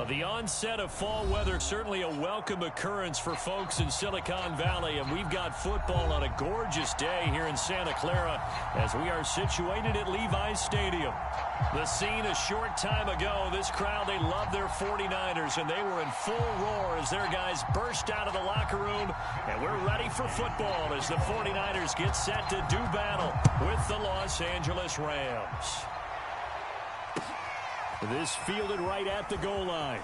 The onset of fall weather, certainly a welcome occurrence for folks in Silicon Valley, and we've got football on a gorgeous day here in Santa Clara as we are situated at Levi's Stadium. The scene a short time ago, this crowd, they love their 49ers, and they were in full roar as their guys burst out of the locker room, and we're ready for football as the 49ers get set to do battle with the Los Angeles Rams. This fielded right at the goal line.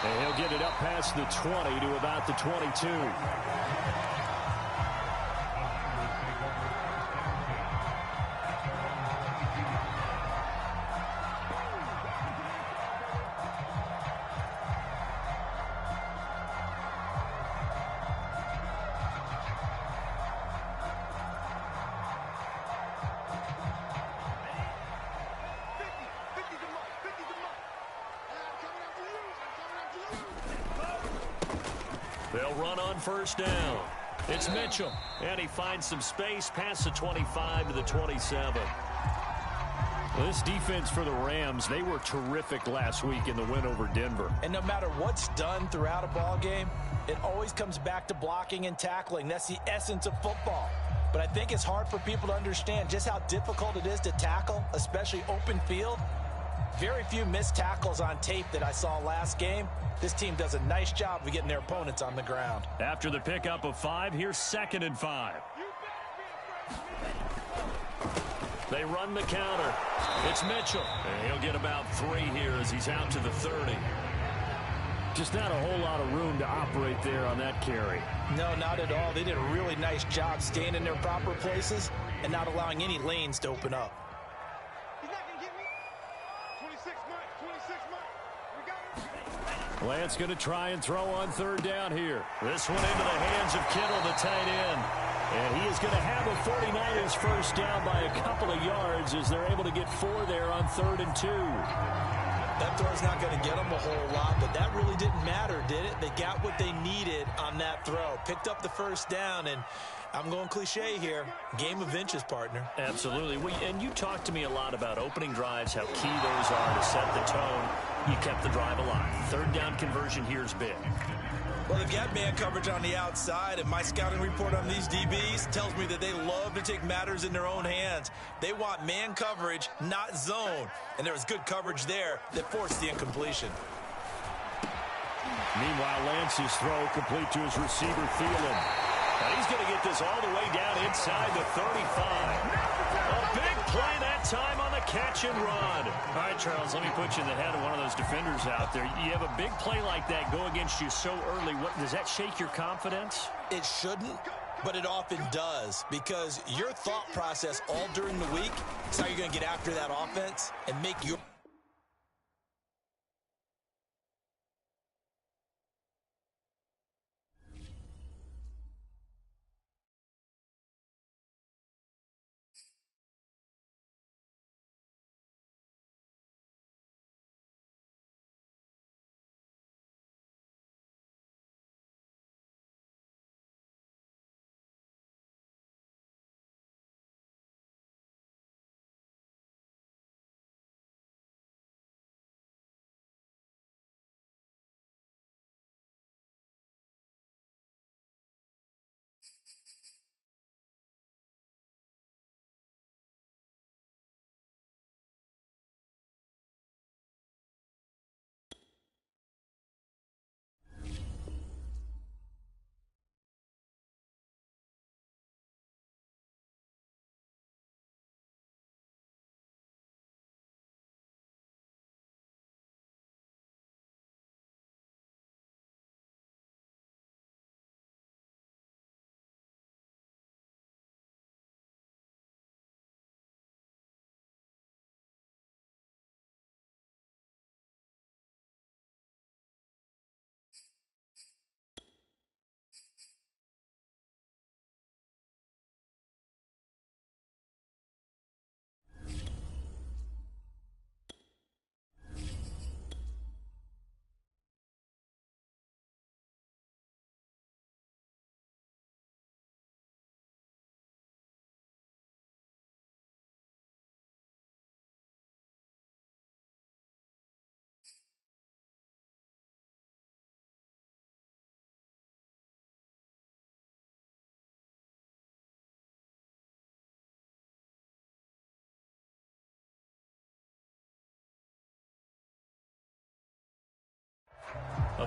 And he'll get it up past the 20 to about the 22. They'll run on first down. It's Mitchell, and he finds some space past the 25 to the 27. This defense for the Rams, they were terrific last week in the win over Denver. And no matter what's done throughout a ball game, it always comes back to blocking and tackling. That's the essence of football. But I think it's hard for people to understand just how difficult it is to tackle, especially open field. Very few missed tackles on tape that I saw last game. This team does a nice job of getting their opponents on the ground. After the pickup of 5, here's 2nd and 5. They run the counter. It's Mitchell. And he'll get about 3 here as he's out to the 30. Just not a whole lot of room to operate there on that carry. No, not at all. They did a really nice job staying in their proper places and not allowing any lanes to open up. Lance going to try and throw on 3rd down here. This one into the hands of Kittle, the tight end. And he is going to have a 49ers first down by a couple of yards as they're able to get 4 there on 3rd and 2. That throw's not going to get them a whole lot, but that really didn't matter, did it? They got what they needed on that throw. Picked up the first down, and I'm going cliche here. Game of inches, partner. Absolutely. And you talked to me a lot about opening drives, how key those are to set the tone. You kept the drive alive. 3rd down conversion here is big. Well, they've got man coverage on the outside, and my scouting report on these DBs tells me that they love to take matters in their own hands. They want man coverage, not zone. And there was good coverage there that forced the incompletion. Meanwhile, Lance's throw complete to his receiver, Thielen. And he's going to get this all the way down inside the 35. A big play that time on the catch and run. All right, Charles, let me put you in the head of one of those defenders out there. You have a big play like that go against you so early. Does that shake your confidence? It shouldn't, but it often does, because your thought process all during the week is how you're going to get after that offense and make your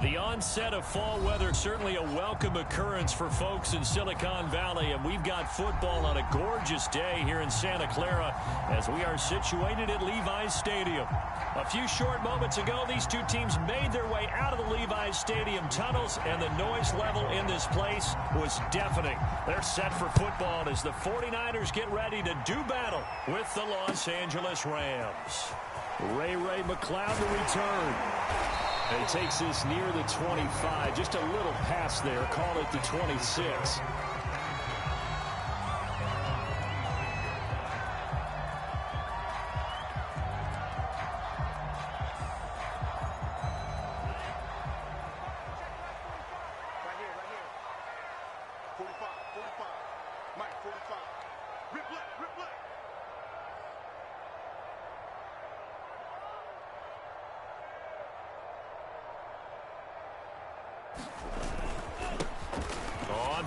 The onset of fall weather, certainly a welcome occurrence for folks in Silicon Valley, and we've got football on a gorgeous day here in Santa Clara as we are situated at Levi's Stadium. A few short moments ago, these two teams made their way out of the Levi's Stadium tunnels, and the noise level in this place was deafening. They're set for football as the 49ers get ready to do battle with the Los Angeles Rams. Ray McLeod to return. He takes this near the 25, just a little past there, call it the 26.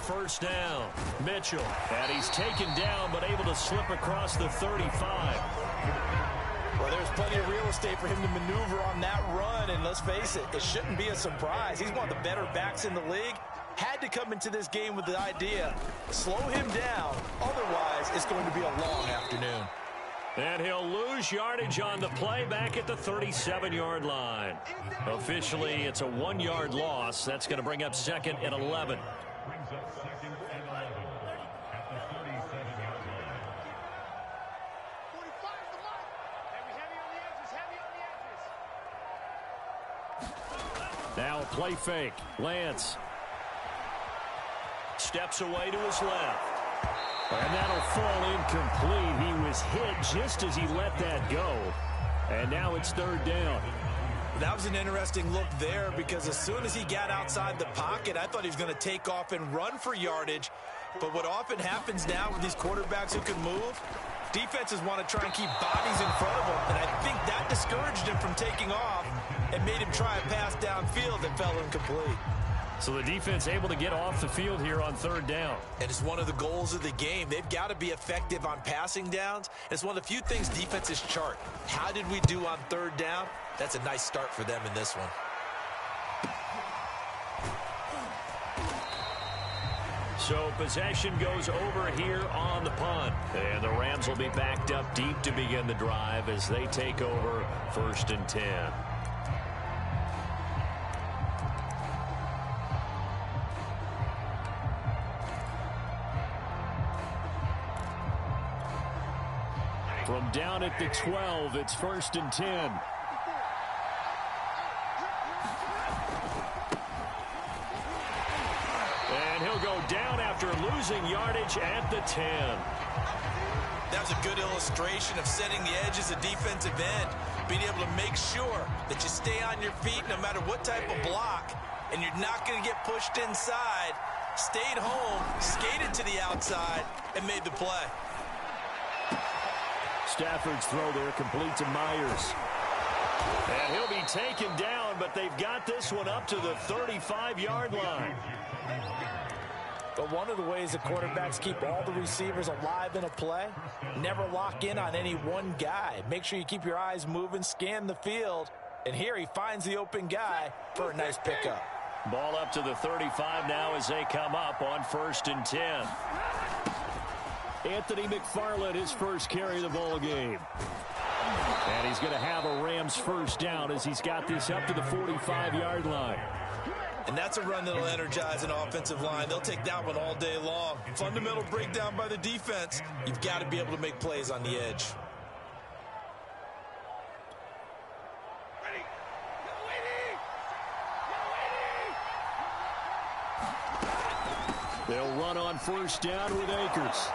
First down, Mitchell, and he's taken down but able to slip across the 35. Well, there's plenty of real estate for him to maneuver on that run, and let's face it, it shouldn't be a surprise. He's one of the better backs in the league. Had to come into this game with the idea, slow him down, otherwise it's going to be a long afternoon. And he'll lose yardage on the play back at the 37-yard line. Officially, it's a 1-yard loss. That's going to bring up 2nd and 11. Brings up 2nd and 11 at the 37-yard line. 45 is the mark. Heavy on the edges, heavy on the edges. Now a play fake. Lance steps away to his left. And that'll fall incomplete. He was hit just as he let that go. And now it's 3rd down. That was an interesting look there because as soon as he got outside the pocket, I thought he was going to take off and run for yardage. But what often happens now with these quarterbacks who can move, defenses want to try and keep bodies in front of them. And I think that discouraged him from taking off and made him try a pass downfield that fell incomplete. So the defense able to get off the field here on 3rd down. And it's one of the goals of the game. They've got to be effective on passing downs. It's one of the few things defenses chart. How did we do on 3rd down? That's a nice start for them in this one. So possession goes over here on the punt. And the Rams will be backed up deep to begin the drive as they take over 1st and 10. From down at the 12, it's 1st and 10. And he'll go down after losing yardage at the 10. That was a good illustration of setting the edge as a defensive end, being able to make sure that you stay on your feet no matter what type of block, and you're not going to get pushed inside. Stayed home, skated to the outside, and made the play. Stafford's throw there complete to Myers. And he'll be taken down, but they've got this one up to the 35-yard line. But one of the ways the quarterbacks keep all the receivers alive in a play, never lock in on any one guy. Make sure you keep your eyes moving, scan the field. And here he finds the open guy for a nice pickup. Ball up to the 35 now as they come up on 1st and 10. Anthony McFarland, his first carry of the ball game. And he's going to have a Rams first down as he's got this up to the 45-yard line. And that's a run that'll energize an offensive line. They'll take that one all day long. Fundamental breakdown by the defense. You've got to be able to make plays on the edge. They'll run on first down with Akers.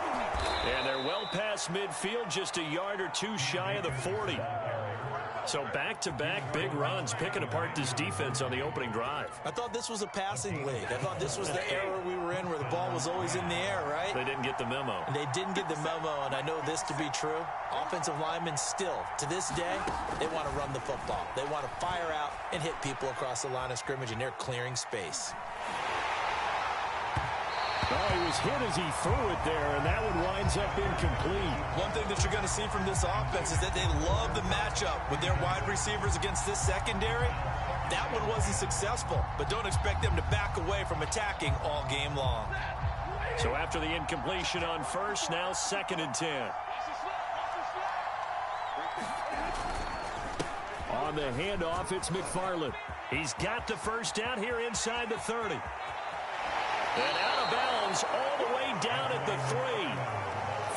And they're well past midfield, just a yard or two shy of the 40. So back-to-back big runs, picking apart this defense on the opening drive. I thought this was a passing league. I thought this was the era we were in where the ball was always in the air, right? They didn't get the memo. And they didn't get the memo, and I know this to be true. Offensive linemen still, to this day, they want to run the football. They want to fire out and hit people across the line of scrimmage, and they're clearing space. Oh, he was hit as he threw it there, and that one winds up incomplete. One thing that you're going to see from this offense is that they love the matchup with their wide receivers against this secondary. That one wasn't successful, but don't expect them to back away from attacking all game long. So after the incompletion on first, now 2nd and 10. On the handoff, it's McFarland. He's got the first down here inside the 30. And out of bounds all the way down at the 3.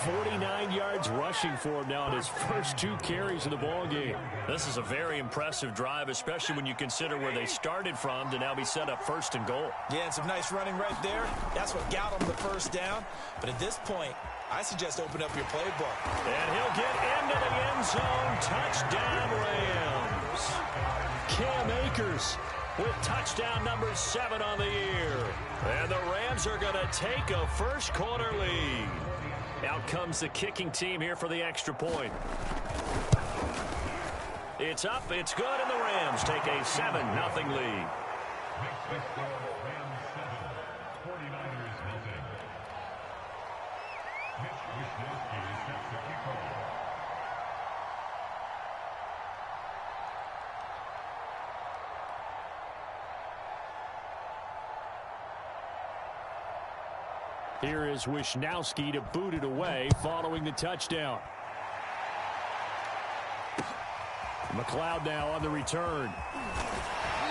49 yards rushing for him now on his first 2 carries of the ball game. This is a very impressive drive, especially when you consider where they started from to now be set up 1st and goal. Yeah, and some nice running right there. That's what got them the first down. But at this point, I suggest open up your playbook. And he'll get into the end zone. Touchdown, Rams. Cam Akers with touchdown number 7 on the year. And the Rams are going to take a first-quarter lead. Out comes the kicking team here for the extra point. It's up, it's good, and the Rams take a 7-0 lead. Makes the score Rams 7, 49ers nothing. Mitch Wisniewski is set to kick off. Here is Wisniewski to boot it away following the touchdown. McLeod now on the return.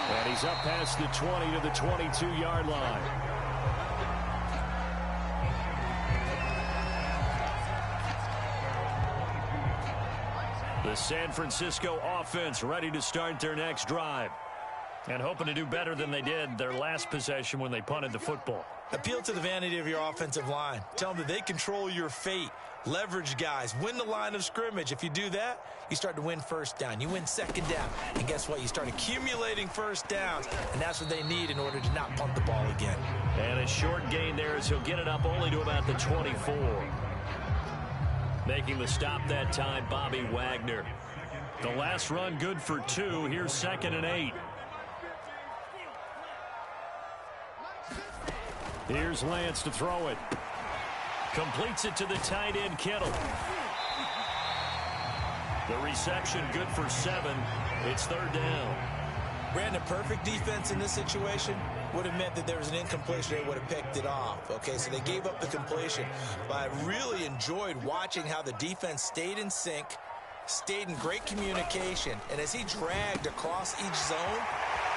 And he's up past the 20 to the 22-yard line. The San Francisco offense ready to start their next drive. And hoping to do better than they did their last possession when they punted the football. Appeal to the vanity of your offensive line. Tell them that they control your fate. Leverage guys. Win the line of scrimmage. If you do that, you start to win first down. You win second down. And guess what? You start accumulating first downs. And that's what they need in order to not punt the ball again. And a short gain there as he'll get it up only to about the 24. Making the stop that time, Bobby Wagner. The last run good for 2. Here's 2nd and 8. Here's Lance to throw it. Completes it to the tight end, Kittle. The reception good for 7. It's 3rd down. Brandon, perfect defense in this situation would have meant that there was an incompletion. They would have picked it off. Okay, so they gave up the completion. But I really enjoyed watching how the defense stayed in sync, stayed in great communication, and as he dragged across each zone,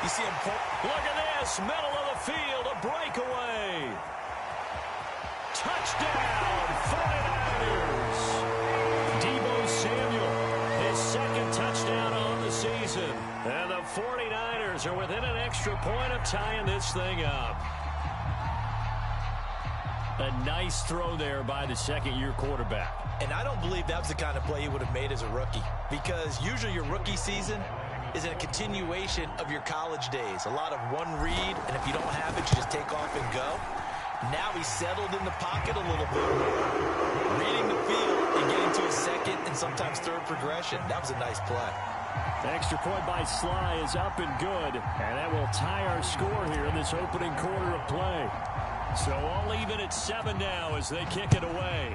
you see him pull. Look at this, middle of the field, a breakaway. Touchdown, 49ers. Deebo Samuel, his 2nd touchdown on the season. And the 49ers are within an extra point of tying this thing up. A nice throw there by the 2nd-year quarterback. And I don't believe that was the kind of play he would have made as a rookie, because usually your rookie season is a continuation of your college days. A lot of one read, and if you don't have it, you just take off and go. Now he's settled in the pocket a little bit more, reading the field and getting to a 2nd and sometimes 3rd progression. That was a nice play. The extra point by Sly is up and good, and that will tie our score here in this opening quarter of play. So all even at 7 now as they kick it away.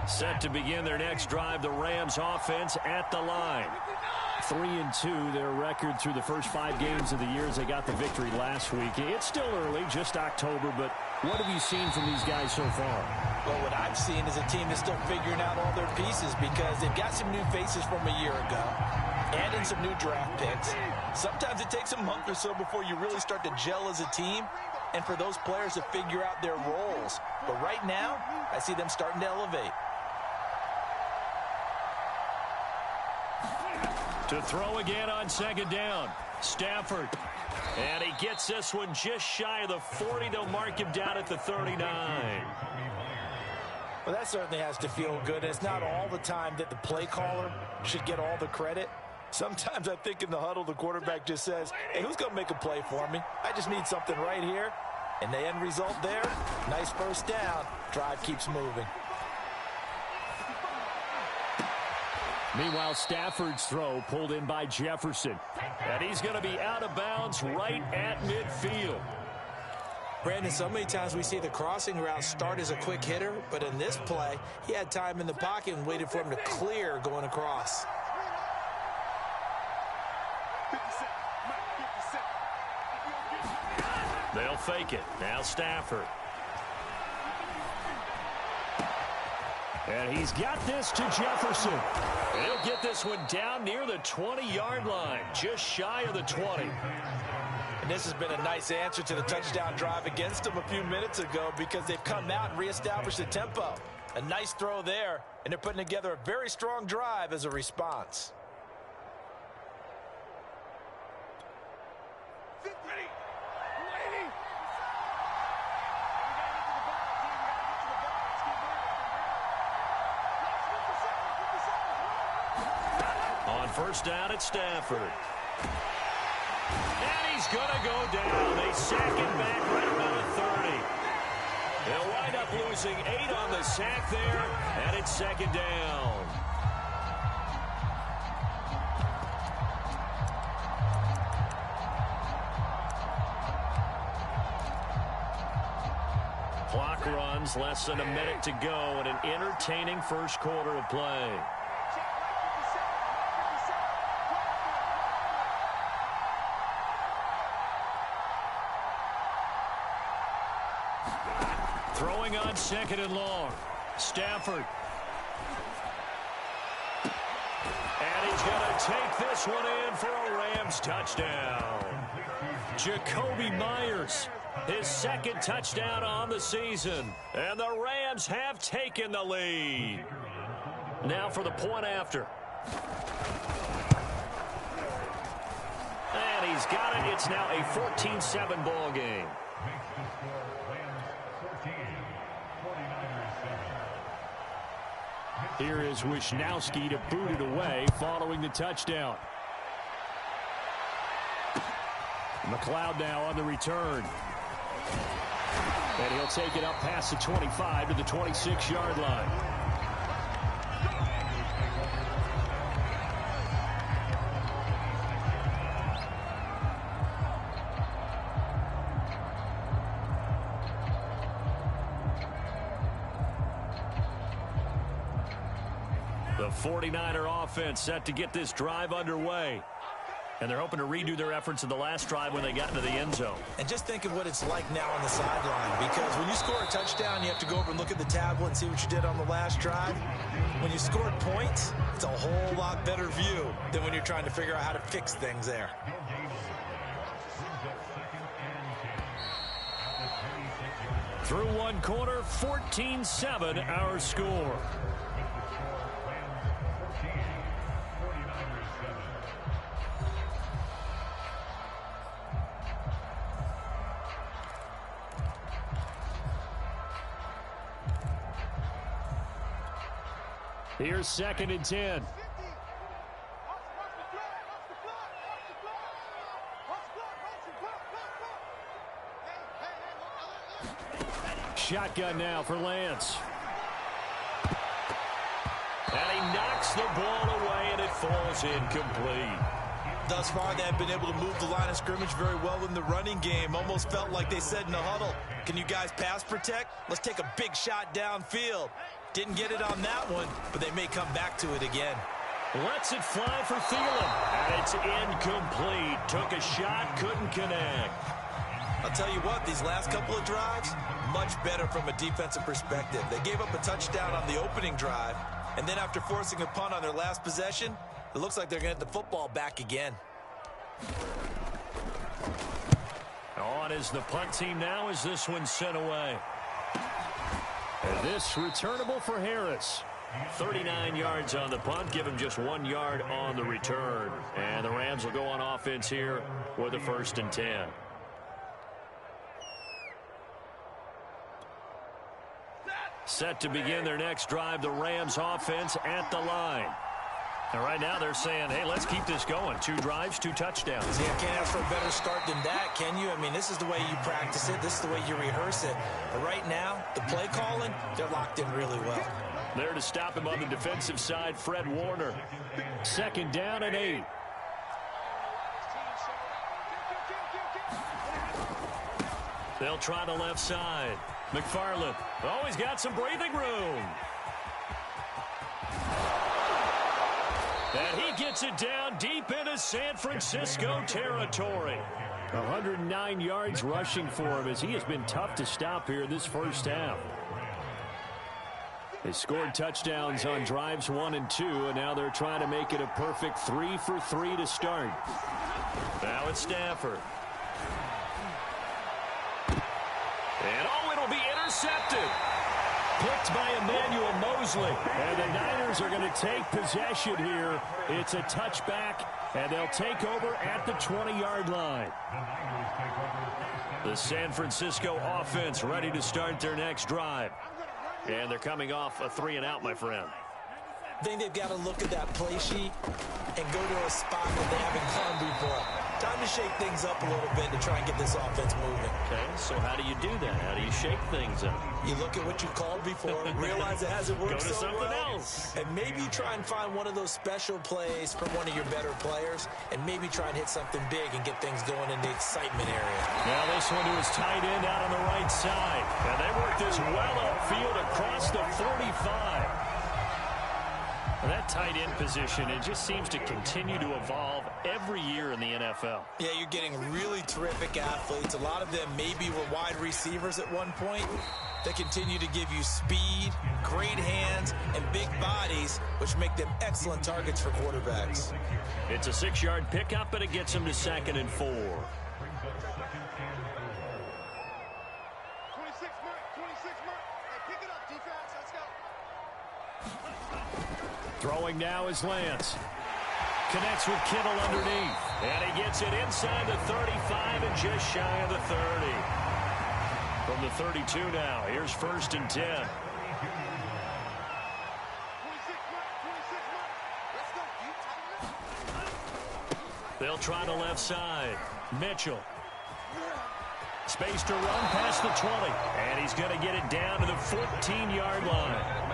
Set to begin their next drive, the Rams offense at the line. 3-2, their record through the first 5 games of the year as they got the victory last week. It's still early, just October, but what have you seen from these guys so far? Well, what I've seen is a team that's still figuring out all their pieces, because they've got some new faces from a year ago and in some new draft picks. Sometimes it takes a month or so before you really start to gel as a team and for those players to figure out their roles. But right now, I see them starting to elevate. To throw again on 2nd down. Stafford. And he gets this one just shy of the 40. They'll mark him down at the 39. Well, that certainly has to feel good. It's not all the time that the play caller should get all the credit. Sometimes I think in the huddle, the quarterback just says, hey, who's going to make a play for me? I just need something right here. And the end result there, nice first down. Drive keeps moving. Meanwhile, Stafford's throw pulled in by Jefferson. And he's going to be out of bounds right at midfield. Brandon, so many times we see the crossing route start as a quick hitter, but in this play, he had time in the pocket and waited for him to clear going across. They'll fake it. Now Stafford. And he's got this to Jefferson. He'll get this one down near the 20-yard line, just shy of the 20. And this has been a nice answer to the touchdown drive against them a few minutes ago because they've come out and reestablished the tempo. A nice throw there, and they're putting together a very strong drive as a response. On first down at Stafford. And he's going to go down. They sack him back right around the 30. They'll wind up losing 8 on the sack there, and it's second down. Clock runs, less than a minute to go, and an entertaining first quarter of play. Throwing on second and long. Stafford. And he's going to take this one in for a Rams touchdown. Jacoby Myers, his second touchdown on the season. And the Rams have taken the lead. Now for the point after. And he's got it. It's now a 14-7 ball game. Here is Wisnowski to boot it away following the touchdown. McLeod now on the return. And he'll take it up past the 25 to the 26-yard line. The 49er offense set to get this drive underway. And they're hoping to redo their efforts in the last drive when they got into the end zone. And just think of what it's like now on the sideline, because when you score a touchdown, you have to go over and look at the tablet and see what you did on the last drive. When you scored points, it's a whole lot better view than when you're trying to figure out how to fix things there. Through one quarter, 14-7 our score. Here's second and 10. Shotgun now for Lance. And he knocks the ball away, and it falls incomplete. Thus far, they have been able to move the line of scrimmage very well in the running game. Almost felt like they said in the huddle, can you guys pass protect? Let's take a big shot downfield. Didn't get it on that one, but they may come back to it again. Lets it fly for Thielen. And it's incomplete. Took a shot, couldn't connect. I'll tell you what, these last couple of drives, much better from a defensive perspective. They gave up a touchdown on the opening drive, and then after forcing a punt on their last possession, it looks like they're going to get the football back again. On is the punt team now as this one's sent away. And this returnable for Harris. 39 yards on the punt, give him just 1 yard on the return. And the Rams will go on offense here with a 1st and 10. Set to begin their next drive, the Rams offense at the line. And right now they're saying, hey, let's keep this going. 2 drives, 2 touchdowns. Yeah, can't ask for a better start than that, can you? I mean, this is the way you practice it. This is the way you rehearse it. But right now, the play calling, they're locked in really well. There to stop him on the defensive side, Fred Warner. 2nd down and 8. They'll try the left side. McFarland. Oh, he's got some breathing room. And he gets it down deep into San Francisco territory. 109 yards rushing for him as he has been tough to stop here this first half. They scored touchdowns on drives 1 and 2, and now they're trying to make it a perfect 3 for 3 to start. Now it's Stafford. And oh, it'll be intercepted. Picked by Emmanuel Mosley. And the Niners are going to take possession here. It's a touchback, and they'll take over at the 20-yard line. The San Francisco offense ready to start their next drive. And they're coming off a 3-and-out, my friend. I think they've got to look at that play sheet and go to a spot that they haven't gone before. Time to shake things up a little bit to try and get this offense moving. Okay, so how do you do that? How do you shake things up? You look at what you called before, realize it hasn't worked Go to so something well, else. and maybe try and find one of those special plays from one of your better players, and maybe try and hit something big and get things going in the excitement area. Now this one to his tight end out on the right side. And they work this well upfield across the 45. That tight end position, it just seems to continue to evolve every year in the NFL. Yeah, you're getting really terrific athletes. A lot of them maybe were wide receivers at one point. They continue to give you speed, great hands, and big bodies, which make them excellent targets for quarterbacks. It's a 6-yard pickup, but it gets them to 2nd and 4. 26 mark, 26 mark. Hey, pick it up, defense. Let's go. Throwing now is Lance. Connects with Kittle underneath. And he gets it inside the 35 and just shy of the 30. From the 32 now, here's 1st and 10. 26 mark, 26 mark. Let's go, you tighten up. They'll try the left side. Mitchell. Space to run past the 20. And he's going to get it down to the 14-yard line.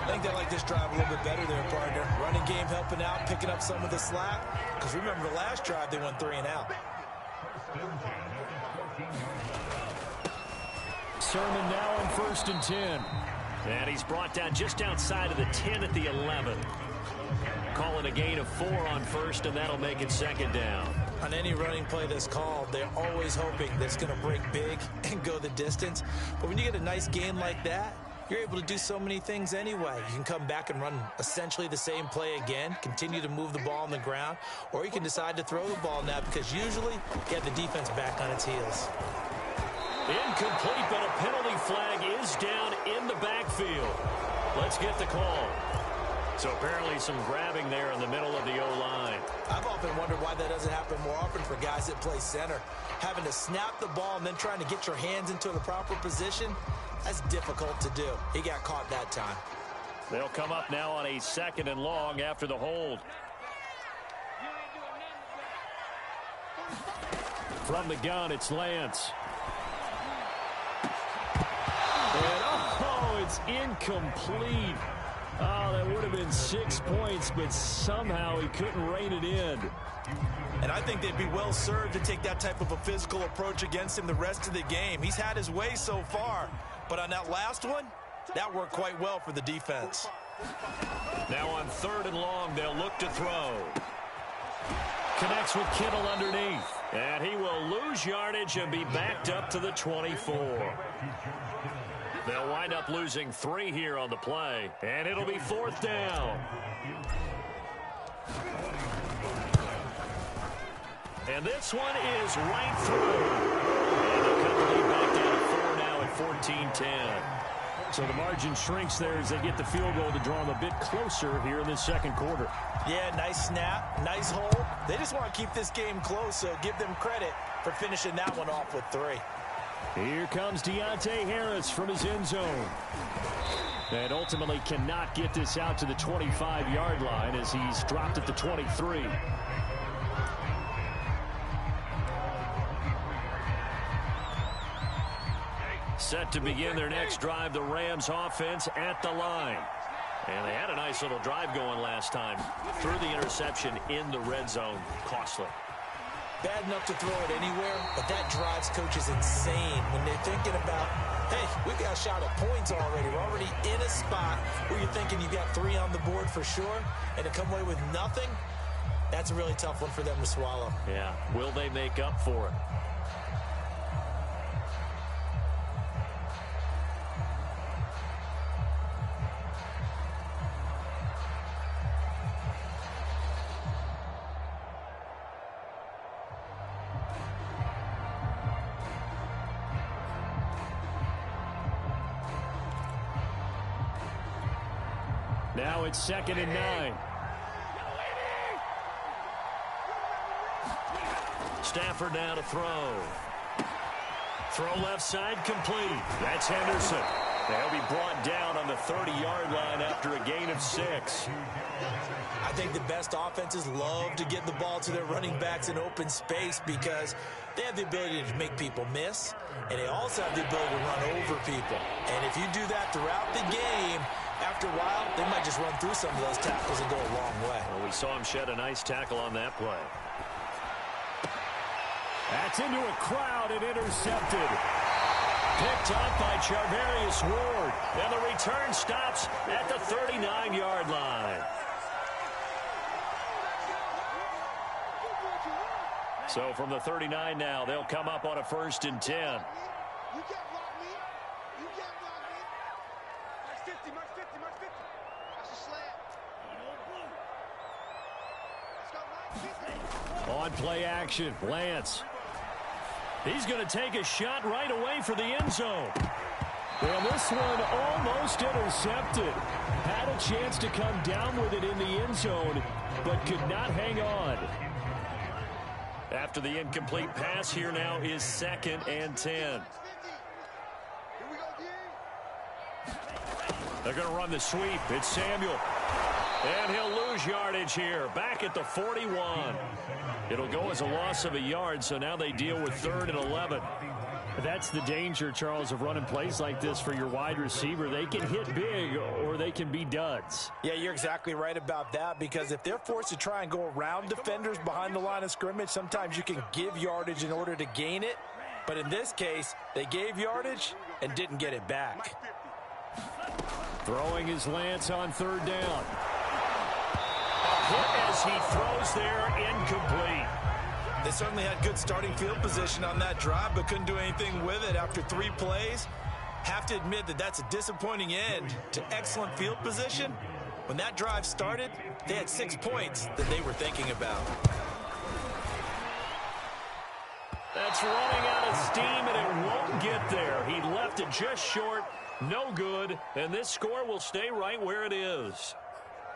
I think they like this drive a little bit better there, partner. Running game helping out, picking up some of the slack. Because remember, the last drive they went 3-and-out. Sermon now on 1st and 10. And he's brought down just outside of the 10 at the 11. Calling a gain of 4 on 1st, and that'll make it 2nd down. On any running play that's called, they're always hoping that it's going to break big and go the distance. But when you get a nice gain like that, you're able to do so many things anyway. You can come back and run essentially the same play again, continue to move the ball on the ground, or you can decide to throw the ball now because usually you have the defense back on its heels. Incomplete, but a penalty flag is down in the backfield. Let's get the call. So apparently some grabbing there in the middle of the O-line. I've often wondered why that doesn't happen more often for guys that play center. Having to snap the ball and then trying to get your hands into the proper position, that's difficult to do. He got caught that time. They'll come up now on a 2nd and long after the hold. From the gun, it's Lance. And oh, it's incomplete. Oh, that would have been 6 points, but somehow he couldn't rein it in. And I think they'd be well served to take that type of a physical approach against him the rest of the game. He's had his way so far, but on that last one, that worked quite well for the defense. Now on 3rd and long, they'll look to throw. Connects with Kittle underneath. And he will lose yardage and be backed up to the 24. They'll wind up losing 3 here on the play, and it'll be 4th down. And this one is right through. And they'll cut the lead back down to 4 now at 14-10. So the margin shrinks there as they get the field goal to draw them a bit closer here in this 2nd quarter. Yeah, nice snap, nice hold. They just want to keep this game close, so give them credit for finishing that one off with 3. Here comes Deontay Harris from his end zone. And ultimately cannot get this out to the 25-yard line as he's dropped at the 23. Set to begin their next drive, the Rams offense at the line. And they had a nice little drive going last time. Threw the interception in the red zone. Costly. Bad enough to throw it anywhere, but that drives coaches insane when they're thinking about, hey, we got a shot at points already. We're already in a spot where you're thinking you got 3 on the board for sure, and to come away with nothing, that's a really tough one for them to swallow. Yeah, will they make up for it? Now it's 2nd and 9. Stafford now to throw. Throw left side complete. That's Henderson. They'll be brought down on the 30-yard line after a gain of 6. I think the best offenses love to get the ball to their running backs in open space because they have the ability to make people miss, and they also have the ability to run over people. And if you do that throughout the game, after a while, they might just run through some of those tackles and go a long way. Well, we saw him shed a nice tackle on that play. That's into a crowd and intercepted. Picked up by Charvarius Ward. And the return stops at the 39-yard line. So from the 39 now, they'll come up on a 1st and 10. You can't block me. You can't block me. March 50, march 50, march 50. That's a slant. Let's go, Mike. On play action, Lance. He's going to take a shot right away for the end zone. Well, this one almost intercepted. Had a chance to come down with it in the end zone, but could not hang on. After the incomplete pass, here now is 2nd and 10. Here we go, D. They're going to run the sweep. It's Samuel. And he'll lose yardage here. Back at the 41. It'll go as a loss of a yard, so now they deal with 3rd and 11. That's the danger, Charles, of running plays like this for your wide receiver. They can hit big or they can be duds. Yeah, you're exactly right about that because if they're forced to try and go around defenders behind the line of scrimmage, sometimes you can give yardage in order to gain it. But in this case, they gave yardage and didn't get it back. Throwing his Lance on 3rd down. A hit as he throws there, incomplete. They certainly had good starting field position on that drive, but couldn't do anything with it after 3 plays. Have to admit that that's a disappointing end to excellent field position. When that drive started, they had 6 points that they were thinking about. That's running out of steam, and it won't get there. He left it just short, no good, and this score will stay right where it is.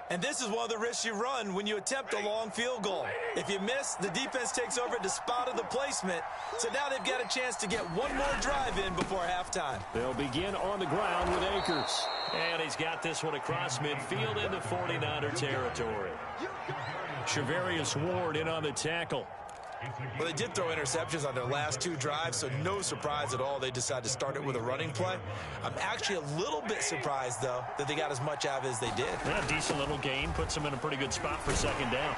And this is one of the risks you run when you attempt a long field goal. If you miss, the defense takes over at the spot of the placement. So now they've got a chance to get one more drive in before halftime. They'll begin on the ground with Akers. And he's got this one across midfield into 49er territory. Charvarius Ward in on the tackle. Well, they did throw interceptions on their last 2 drives, so no surprise at all they decided to start it with a running play. I'm actually a little bit surprised, though, that they got as much out of it as they did. Yeah, decent little gain. Puts him in a pretty good spot for 2nd down.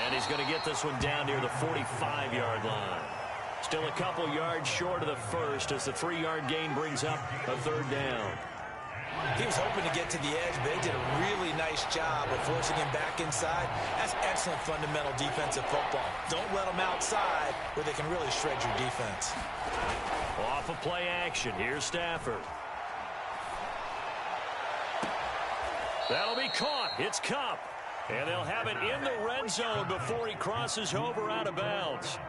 And he's going to get this one down near the 45-yard line. Still a couple yards short of the first as the 3-yard gain brings up a 3rd down. He was hoping to get to the edge, but they did a really nice job of forcing him back inside. That's excellent fundamental defensive football. Don't let them outside where they can really shred your defense. Off of play action. Here's Stafford. That'll be caught. It's Kupp. And they'll have it in the red zone before he crosses over out of bounds.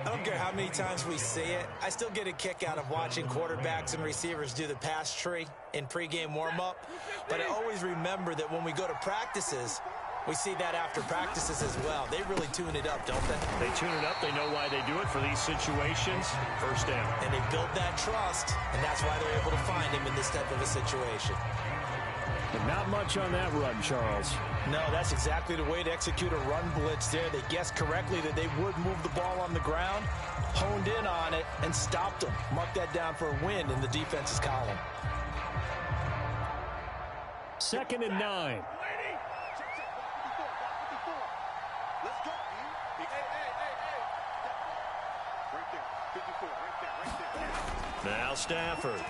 I don't care how many times we see it. I still get a kick out of watching quarterbacks and receivers do the pass tree in pregame warm-up. But I always remember that when we go to practices, We see that after practices as well. They really tune it up, don't they? They tune it up. They know why they do it for these situations. First down. And they build that trust, and that's why they're able to find him in this type of a situation. But not much on that run, Charles. No, that's exactly the way to execute a run blitz there. They guessed correctly that they would move the ball on the ground, honed in on it, and stopped them. Mark that down for a win in the defense's column. 2nd and 9. Let's go. Hey. Right there. 54. Right there. Now Stafford.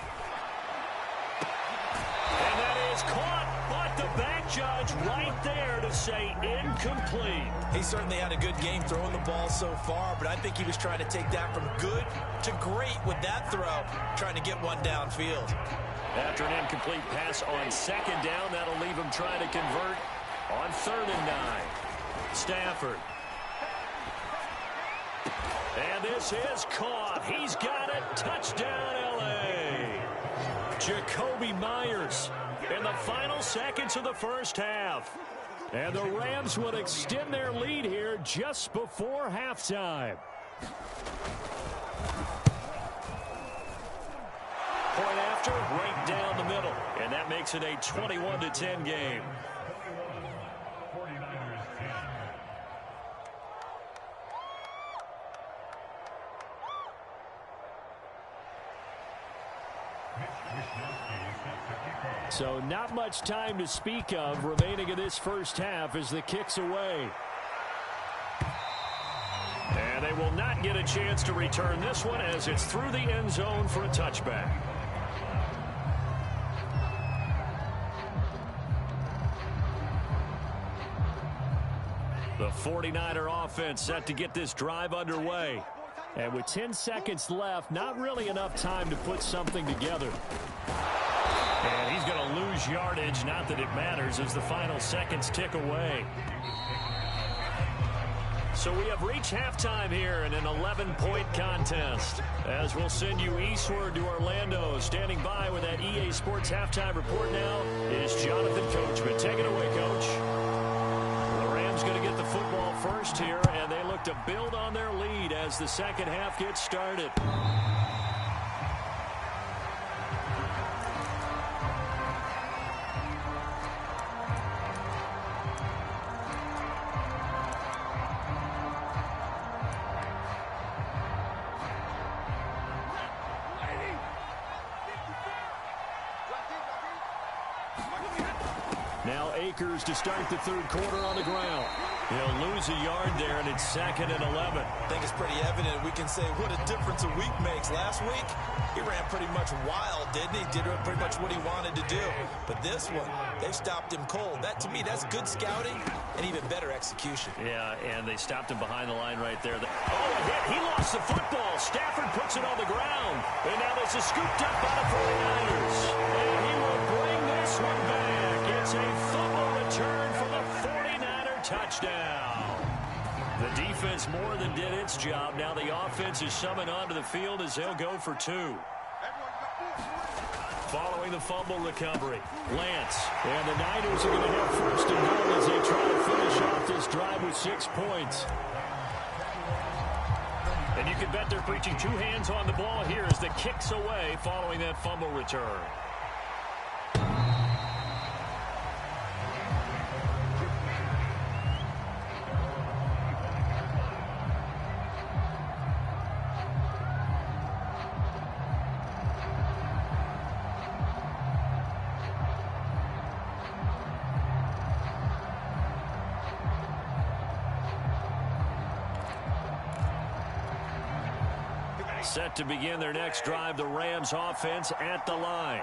And that is caught, but the back judge right there to say incomplete. He certainly had a good game throwing the ball so far, but I think he was trying to take that from good to great with that throw, trying to get one downfield. After an incomplete pass on 2nd down, that'll leave him trying to convert on 3rd and 9. Stafford. And this is caught. He's got it. Touchdown, L.A. Jacoby Myers in the final seconds of the first half. And the Rams would extend their lead here just before halftime. Point after, right down the middle. And that makes it a 21-10 game. So not much time to speak of remaining in this first half as the kick's away. And they will not get a chance to return this one as it's through the end zone for a touchback. The 49er offense set to get this drive underway. And with 10 seconds left, not really enough time to put something together. And he's going to lose yardage, not that it matters, as the final seconds tick away. So we have reached halftime here in an 11-point contest. As we'll send you eastward to Orlando. Standing by with that EA Sports halftime report now is Jonathan Coachman. Take it away, Coach. The Rams going to get the football first here, and they look to build on their lead as the second half gets started. Now Akers to start the third quarter on the ground. He'll lose a yard there, and it's 2nd and 11. I think it's pretty evident. We can say what a difference a week makes. Last week, he ran pretty much wild, didn't he? Did pretty much what he wanted to do. But this one, they stopped him cold. That, to me, that's good scouting and even better execution. Yeah, and they stopped him behind the line right there. Oh, a hit. He lost the football. Stafford puts it on the ground. And now this is scooped up by the 49ers. And he will bring this one back. It's a fumble return for the 49er touchdown. The defense more than did its job. Now the offense is summoned onto the field as they'll go for 2. Following the fumble recovery, Lance. And the Niners are going to have 1st and goal as they try to finish off this drive with 6 points. And you can bet they're preaching 2 hands on the ball here as the kick's away following that fumble return. Set to begin their next drive, the Rams offense at the line.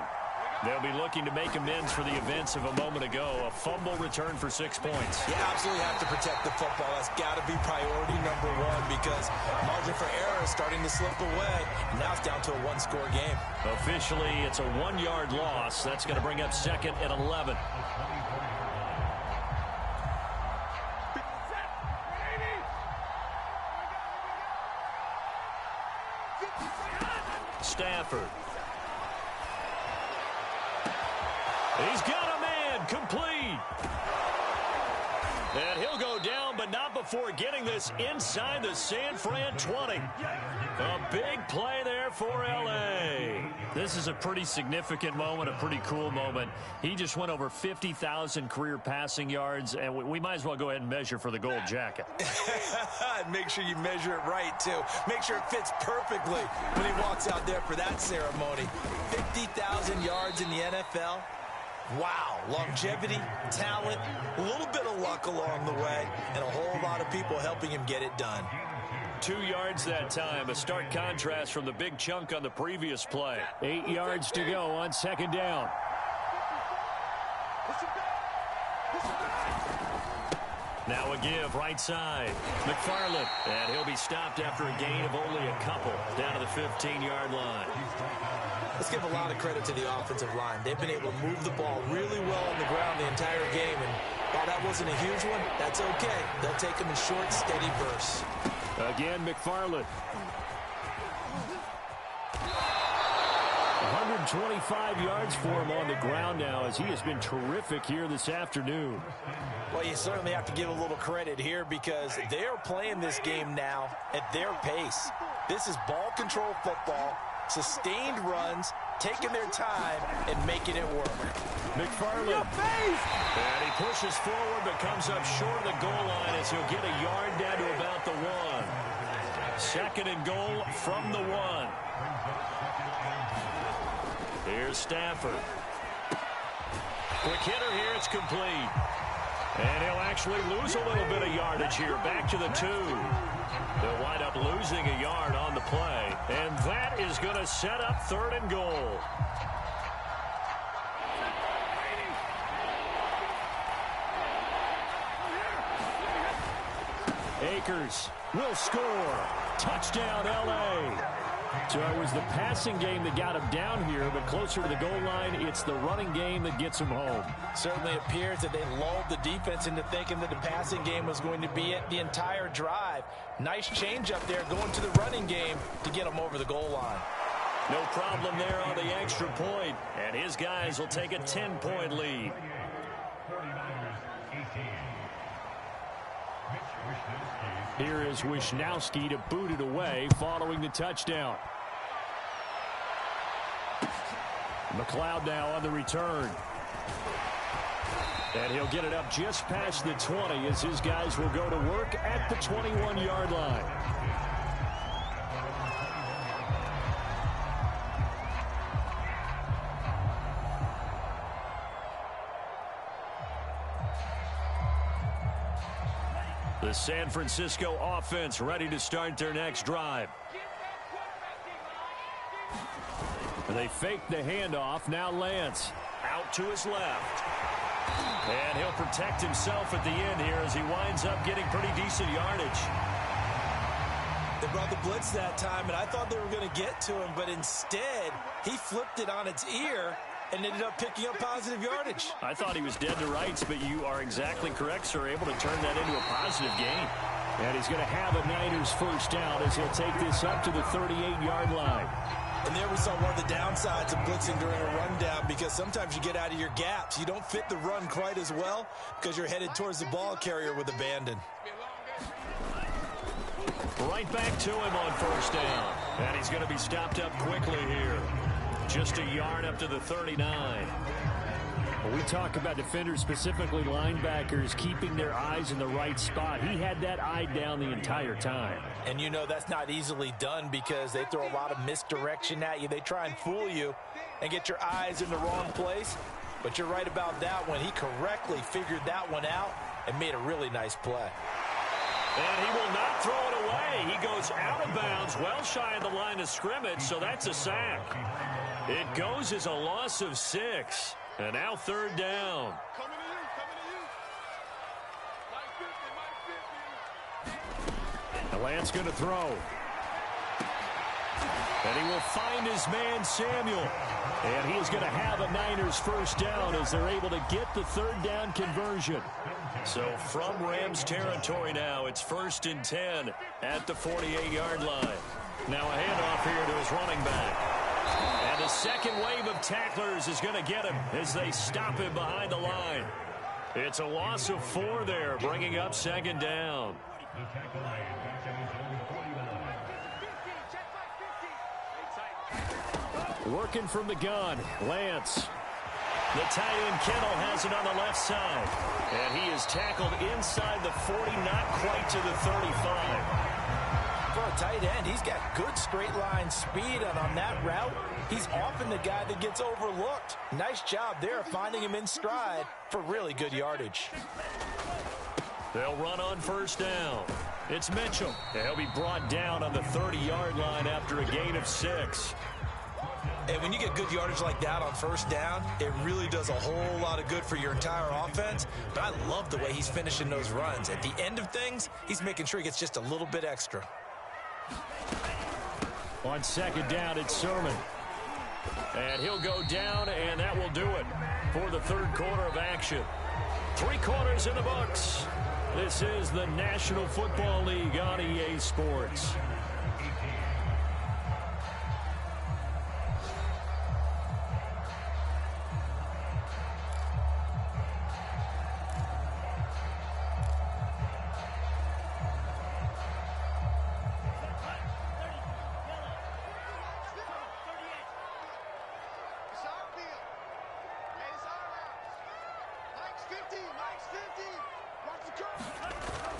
They'll be looking to make amends for the events of a moment ago. A fumble return for 6 points. You absolutely have to protect the football. That's got to be priority number 1 because margin for error is starting to slip away. Now it's down to a 1-score game. Officially, it's a 1-yard loss. That's going to bring up 2nd and 11. Stafford. He's got a man, complete. And he'll go down, but not before getting this inside the San Fran 20. A big play there for L.A. This is a pretty significant moment, a pretty cool moment. He just went over 50,000 career passing yards, and we might as well go ahead and measure for the gold jacket. Make sure you measure it right, too. Make sure it fits perfectly when he walks out there for that ceremony. 50,000 yards in the NFL. Wow, longevity, talent, a little bit of luck along the way, and a whole lot of people helping him get it done. 2 yards that time, a stark contrast from the big chunk on the previous play. 8 yards to go on second down. Now a give, right side. McFarland, and he'll be stopped after a gain of only a couple, down to the 15-yard line. Let's give a lot of credit to the offensive line. They've been able to move the ball really well on the ground the entire game, and while that wasn't a huge one, that's okay. They'll take them in short, steady bursts. Again, McFarland. 125 yards for him on the ground now, as he has been terrific here this afternoon. Well, you certainly have to give a little credit here because they're playing this game now at their pace. This is ball control football, sustained runs, taking their time, and making it work. McFarland. And he pushes forward, but comes up short of the goal line as he'll get a yard down to about the 1. Second and goal from the 1. Here's Stafford. Quick hitter here, it's complete. And he'll actually lose a little bit of yardage here, back to the 2. They'll wind up losing a yard on the play, and that is going to set up third and goal. Akers will score. Touchdown, L.A. So it was the passing game that got him down here, but closer to the goal line, it's the running game that gets him home. Certainly appears that they lulled the defense into thinking that the passing game was going to be it the entire drive. Nice change up there going to the running game to get him over the goal line. No problem there on the extra point, and his guys will take a 10-point lead. 49ers 18. Here is Wishnowski to boot it away following the touchdown. McLeod now on the return. And he'll get it up just past the 20 as his guys will go to work at the 21-yard line. The San Francisco offense ready to start their next drive. They fake the handoff. Now Lance out to his left. And he'll protect himself at the end here as he winds up getting pretty decent yardage. They brought the blitz that time, and I thought they were going to get to him, but instead he flipped it on its ear and ended up picking up positive yardage. I thought he was dead to rights, but you are exactly correct, sir, able to turn that into a positive gain. And he's going to have a Niners first down as he'll take this up to the 38-yard line. And there we saw one of the downsides of blitzing during a rundown, because sometimes you get out of your gaps. You don't fit the run quite as well because you're headed towards the ball carrier with abandon. Right back to him on first down. And he's going to be stopped up quickly here. Just a yard up to the 39. When we talk about defenders, specifically linebackers, keeping their eyes in the right spot, he had that eye down the entire time. And you know that's not easily done because they throw a lot of misdirection at you. They try and fool you and get your eyes in the wrong place. But you're right about that one. He correctly figured that one out and made a really nice play. And he will not throw it away. He goes out of bounds, well shy of the line of scrimmage, so that's a sack. It goes as a loss of 6. And now third down. Coming to you, coming to you. Mike 50, Mike 50. And Lance going to throw. And he will find his man, Samuel. And he is going to have a Niners first down as they're able to get the third down conversion. So from Rams territory now, it's 1st and 10 at the 48-yard line. Now a handoff here to his running back. And the second wave of tacklers is going to get him as they stop him behind the line. It's a loss of 4 there, bringing up second down. The tackle made. Back at his own 49. Working from the gun, Lance. The tight end Kittle has it on the left side. And he is tackled inside the 40, not quite to the 35. For a tight end, he's got good straight line speed, and on that route, he's often the guy that gets overlooked. Nice job there finding him in stride for really good yardage. They'll run on first down. It's Mitchell. He'll be brought down on the 30-yard line after a gain of 6. And when you get good yardage like that on first down, it really does a whole lot of good for your entire offense. But I love the way he's finishing those runs. At the end of things, he's making sure he gets just a little bit extra. On second down, it's Sermon. And he'll go down, and that will do it for the third quarter of action. 3 quarters in the books. This is the National Football League on EA Sports.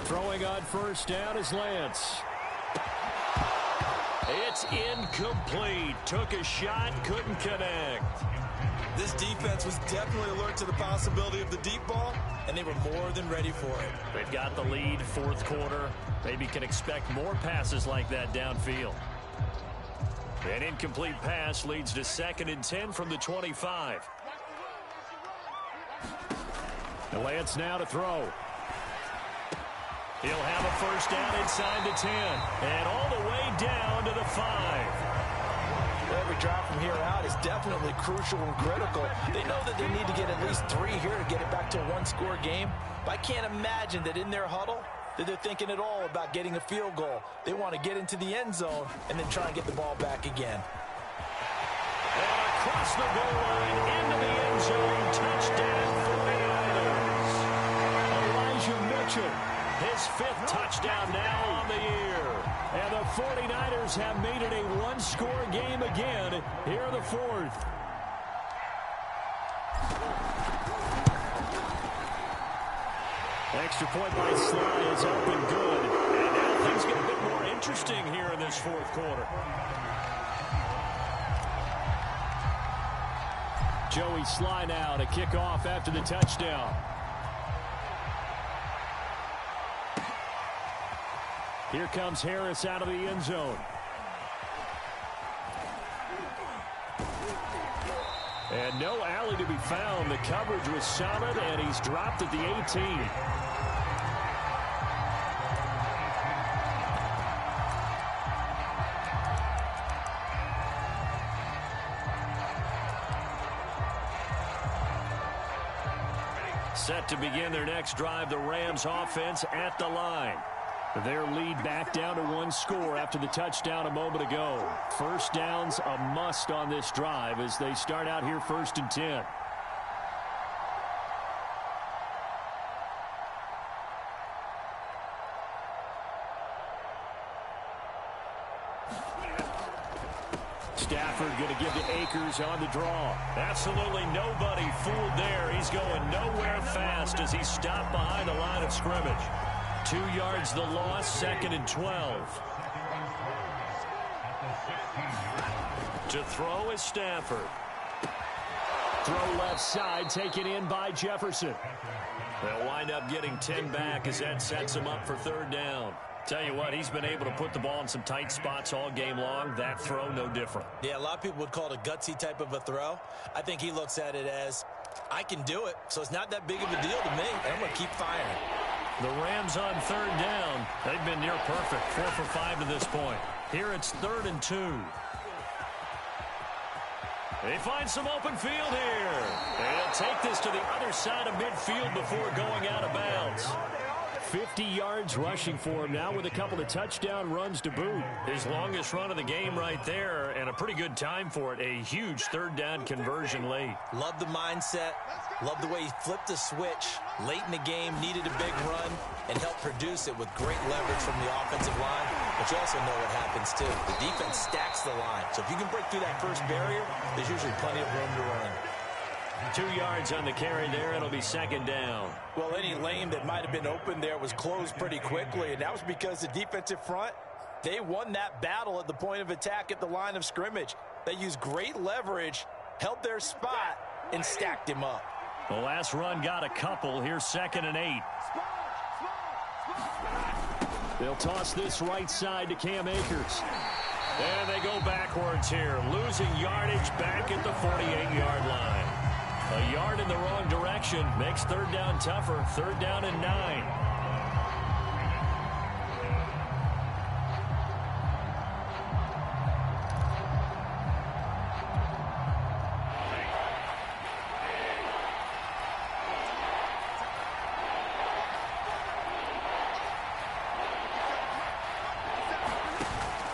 Throwing on first down is Lance. It's incomplete. Took a shot, couldn't connect. This defense was definitely alert to the possibility of the deep ball, and they were more than ready for it. They've got the lead, fourth quarter. Maybe can expect more passes like that downfield. An incomplete pass leads to 2nd and 10 from the 25. And Lance now to throw. He'll have a first down inside the 10. And all the way down to the 5. Every drive from here out is definitely crucial and critical. They know that they need to get at least 3 here to get it back to a one-score game. But I can't imagine that in their huddle that they're thinking at all about getting a field goal. They want to get into the end zone and then try and get the ball back again. And across the goal line into the end zone. Touchdown 49ers. Elijah Mitchell. His 5th touchdown now on the year. And the 49ers have made it a one-score game again here in the 4th. Extra point by Sly is up and good. And now things get a bit more interesting here in this 4th quarter. Joey Sly now to kick off after the touchdown. Here comes Harris out of the end zone. And no alley to be found. The coverage was solid, and he's dropped at the 18. Set to begin their next drive, the Rams offense at the line. Their lead back down to 1 score after the touchdown a moment ago. First down's a must on this drive as they start out here 1st and 10. Stafford going to give to Akers on the draw. Absolutely nobody fooled there. He's going nowhere fast as he's stopped behind the line of scrimmage. 2 yards the loss, 2nd and 12. To throw is Stafford. Throw left side, taken in by Jefferson. They'll wind up getting 10 back as that sets him up for 3rd down. Tell you what, he's been able to put the ball in some tight spots all game long. That throw, no different. Yeah, a lot of people would call it a gutsy type of a throw. I think he looks at it as, I can do it, so it's not that big of a deal to me, and I'm going to keep firing. The Rams on 3rd down. They've been near perfect, 4 for 5 to this point. Here it's 3rd and 2. They find some open field here. They'll take this to the other side of midfield before going out of bounds. 50 yards rushing for him now with a couple of touchdown runs to boot. His longest run of the game right there, and a pretty good time for it. A huge third down conversion late. Love the mindset. Love the way he flipped the switch. Late in the game, needed a big run, and helped produce it with great leverage from the offensive line. But you also know what happens, too. The defense stacks the line. So if you can break through that first barrier, there's usually plenty of room to run. 2 yards on the carry there. It'll be second down. Well, any lane that might have been open there was closed pretty quickly, and that was because the defensive front, they won that battle at the point of attack at the line of scrimmage. They used great leverage, held their spot, and stacked him up. The last run got a couple. Here's 2nd and 8. They'll toss this right side to Cam Akers. And they go backwards here, losing yardage back at the 48-yard line. A yard in the wrong direction makes third down tougher. 3rd down and 9.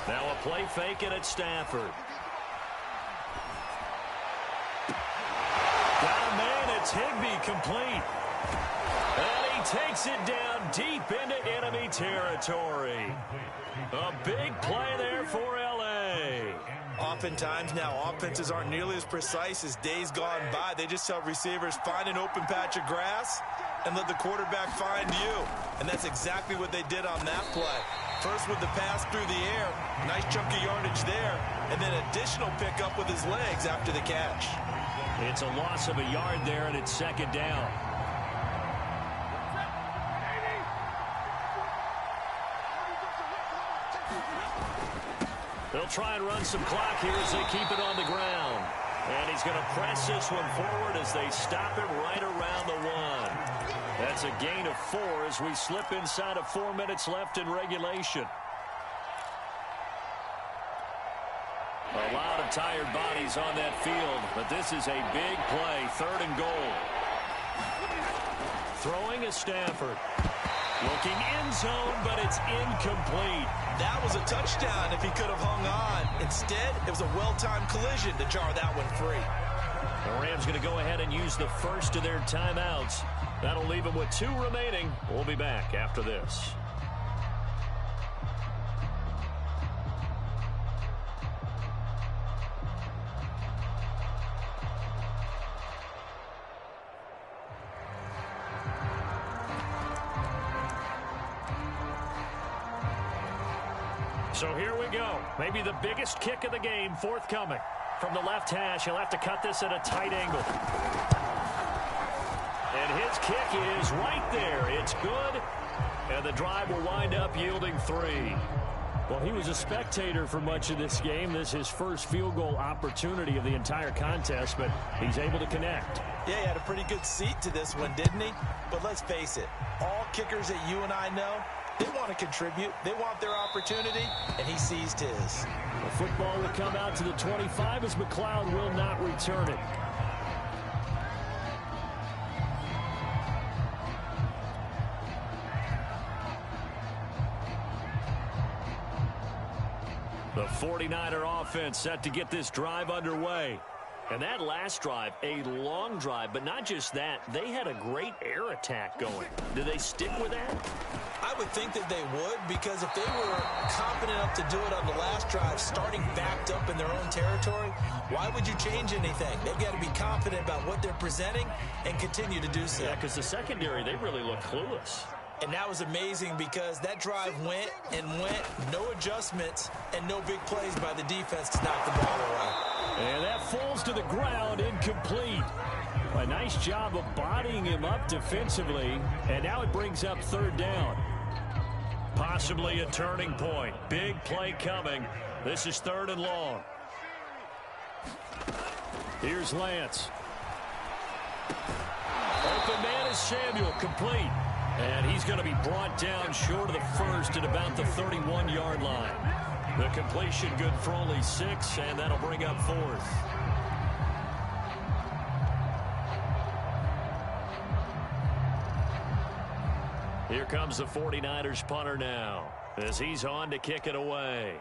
Now a play fake it at Stafford. Got a man, it's Higbee, complete. And he takes it down deep into enemy territory. A big play there for L.A. Oftentimes now, offenses aren't nearly as precise as days gone by. They just tell receivers, find an open patch of grass and let the quarterback find you. And that's exactly what they did on that play. First with the pass through the air, nice chunk of yardage there, and then additional pickup with his legs after the catch. It's a loss of a yard there, and it's 2nd down. They'll try and run some clock here as they keep it on the ground. And he's going to press this one forward as they stop it right around the 1. That's a gain of 4 as we slip inside of 4 minutes left in regulation. A lot of tired bodies on that field, but this is a big play. 3rd and goal. Throwing is Stafford. Looking end zone, but it's incomplete. That was a touchdown if he could have hung on. Instead, it was a well-timed collision to jar that one free. The Rams going to go ahead and use the first of their timeouts. That'll leave them with 2 remaining. We'll be back after this. So here we go. Maybe the biggest kick of the game forthcoming. From the left hash, he'll have to cut this at a tight angle. And his kick is right there. It's good. And the drive will wind up yielding 3. Well, he was a spectator for much of this game. This is his first field goal opportunity of the entire contest, but he's able to connect. Yeah, he had a pretty good seat to this one, didn't he? But let's face it, all kickers that you and I know, they want to contribute. They want their opportunity, and he seized his. The football will come out to the 25 as McLeod will not return it. The 49er offense set to get this drive underway. And that last drive, a long drive, but not just that, they had a great air attack going. Do they stick with that? I would think that they would, because if they were confident enough to do it on the last drive, starting backed up in their own territory, why would you change anything? They've got to be confident about what they're presenting and continue to do so. Yeah, because the secondary, they really look clueless. And that was amazing because that drive went and went, no adjustments, and no big plays by the defense to knock the ball away. And that falls to the ground, incomplete. A nice job of bodying him up defensively, and now it brings up 3rd down. Possibly a turning point. Big play coming. This is 3rd and long. Here's Lance. Open man is Samuel, complete. And he's going to be brought down short of the first at about the 31-yard line. The completion good for only 6, and that'll bring up 4th. Here comes the 49ers punter now as he's on to kick it away.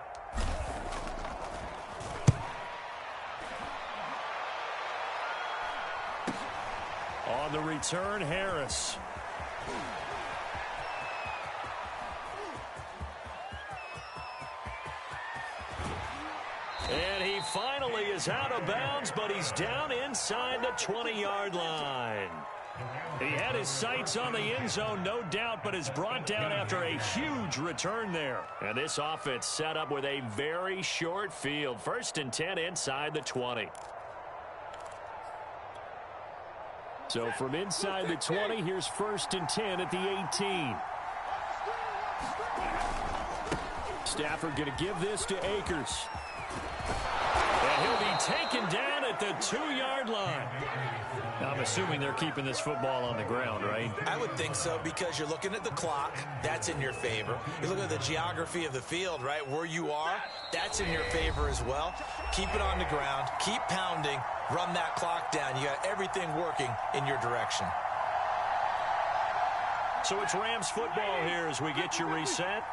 On the return, Harris. And he finally is out of bounds, but he's down inside the 20-yard line. He had his sights on the end zone, no doubt, but is brought down after a huge return there. And this offense set up with a very short field. 1st and 10 inside the 20. So from inside the 20, here's 1st and 10 at the 18. Stafford going to give this to Akers. And he'll be taken down at the 2-yard line. Now, I'm assuming they're keeping this football on the ground, right? I would think so, because you're looking at the clock. That's in your favor. You look at the geography of the field, right? Where you are, that's in your favor as well. Keep it on the ground. Keep pounding. Run that clock down. You got everything working in your direction. So it's Rams football here as we get you reset.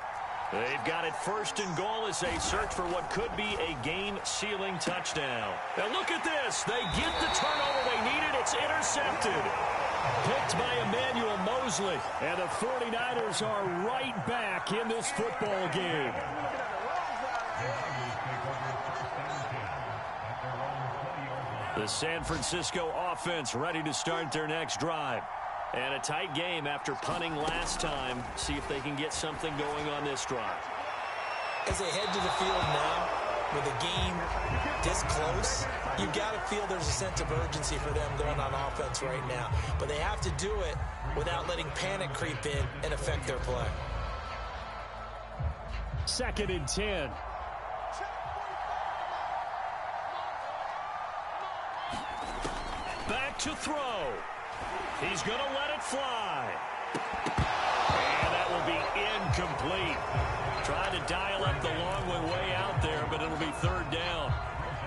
They've got it 1st and goal as they search for what could be a game-sealing touchdown. Now look at this. They get the turnover they needed. It's intercepted. Picked by Emmanuel Mosley. And the 49ers are right back in this football game. The San Francisco offense ready to start their next drive. And a tight game after punting last time. See if they can get something going on this drive. As they head to the field now, with the game this close, you've got to feel there's a sense of urgency for them going on offense right now. But they have to do it without letting panic creep in and affect their play. 2nd and 10. Back to throw. He's going to let it fly. And that will be incomplete. Trying to dial up the long way out there, but it'll be 3rd down.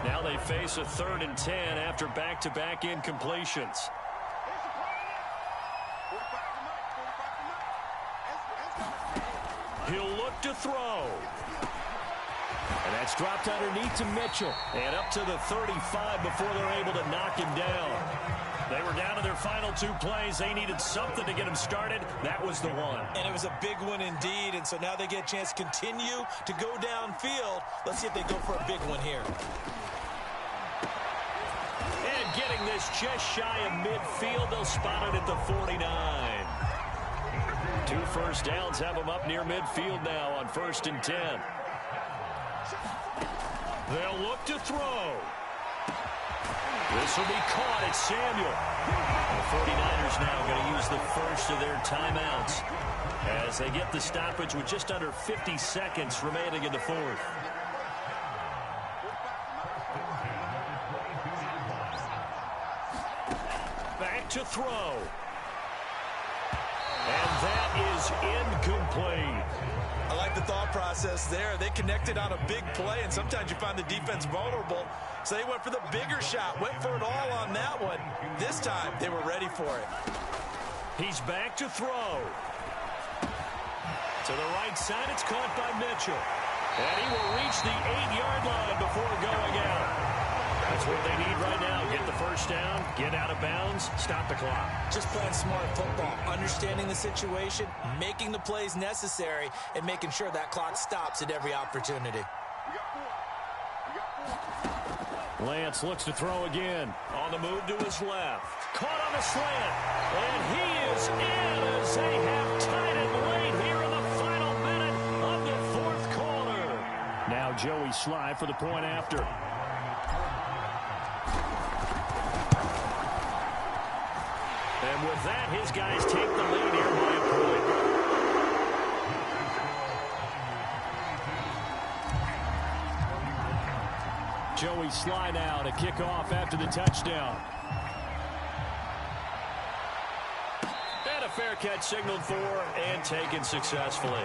Now they face a 3rd and 10 after back-to-back incompletions. He'll look to throw. And that's dropped underneath to Mitchell. And up to the 35 before they're able to knock him down. They were down to their final 2 plays. They needed something to get them started. That was the one. And it was a big one indeed. And so now they get a chance to continue to go downfield. Let's see if they go for a big one here. And getting this just shy of midfield. They'll spot it at the 49. 2 first downs have them up near midfield now on 1st and 10. They'll look to throw. This will be caught at Samuel. The 49ers now going to use the first of their timeouts as they get the stoppage with just under 50 seconds remaining in the 4th. Back to throw. And that is incomplete. I like the thought process there. They connected on a big play, and sometimes you find the defense vulnerable. So they went for the bigger shot, went for it all on that one. This time, they were ready for it. He's back to throw. To the right side, it's caught by Mitchell. And he will reach the 8-yard line before going out. That's what they need right now. Get the first down, get out of bounds, stop the clock. Just playing smart football, understanding the situation, making the plays necessary, and making sure that clock stops at every opportunity. Lance looks to throw again. On the move to his left. Caught on the slant. And he is in as they have tied it late here in the final minute of the 4th quarter. Now Joey Sly for the point after. And with that, his guys take the lead here by a point. Joey Sly now to kick off after the touchdown. And a fair catch signaled for and taken successfully.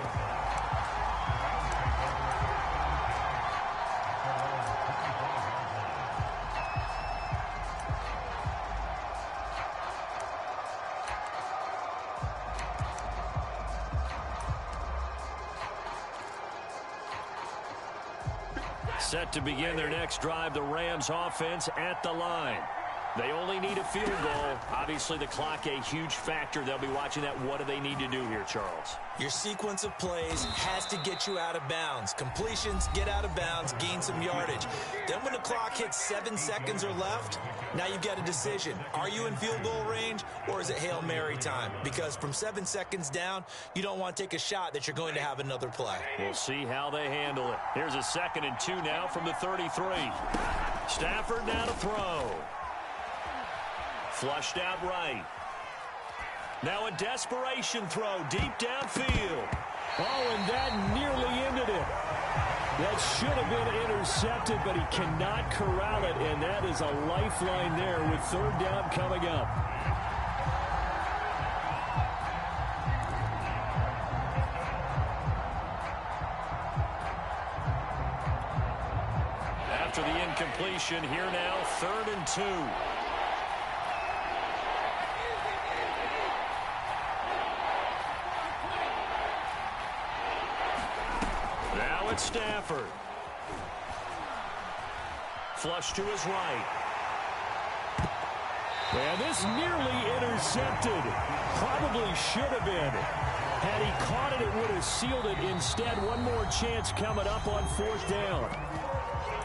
Set to begin their next drive, the Rams offense at the line. They only need a field goal. Obviously, the clock a huge factor. They'll be watching that. What do they need to do here, Charles? Your sequence of plays has to get you out of bounds. Completions, get out of bounds, gain some yardage. Then when the clock hits 7 seconds or left, now you've got a decision. Are you in field goal range, or is it Hail Mary time? Because from 7 seconds down, you don't want to take a shot that you're going to have another play. We'll see how they handle it. Here's a 2nd and 2 now from the 33. Stafford now to throw. Flushed out right. Now a desperation throw deep downfield. Oh, and that nearly ended it. That should have been intercepted, but he cannot corral it, and that is a lifeline there with 3rd down coming up. After the incompletion, here now 3rd and 2. Stafford. Flush to his right. And this nearly intercepted. Probably should have been. Had he caught it, it would have sealed it. Instead, one more chance coming up on 4th down.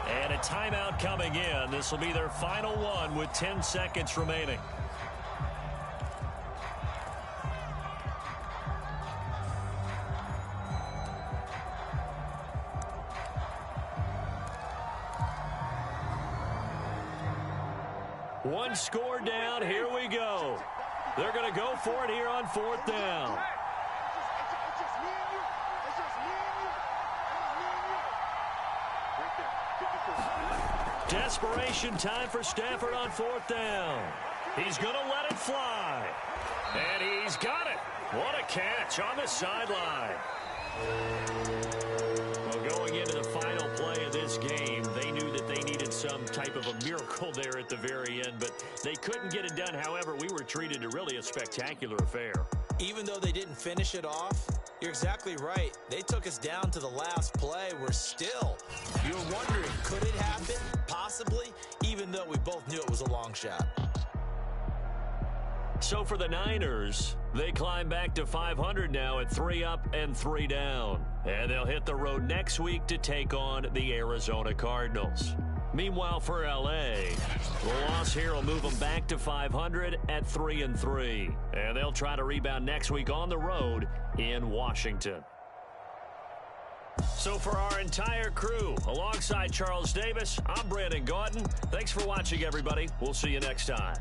And a timeout coming in. This will be their final one with 10 seconds remaining. One score down. Here we go. They're going to go for it here on 4th down. Desperation time for Stafford on 4th down. He's going to let it fly. And he's got it. What a catch on the sideline. Well, going into the final play of this game, they knew that they needed some type of a miracle there at the very end, but they couldn't get it done. However, we were treated to really a spectacular affair. Even though they didn't finish it off, you're exactly right. They took us down to the last play. We're still. You're wondering, could it happen? Possibly, even though we both knew it was a long shot. So for the Niners, they climb back to 500 now at 3 up and 3 down. And they'll hit the road next week to take on the Arizona Cardinals. Meanwhile, for L.A., the loss here will move them back to 500 at 3 and 3. And they'll try to rebound next week on the road in Washington. So for our entire crew, alongside Charles Davis, I'm Brandon Gaudin. Thanks for watching, everybody. We'll see you next time.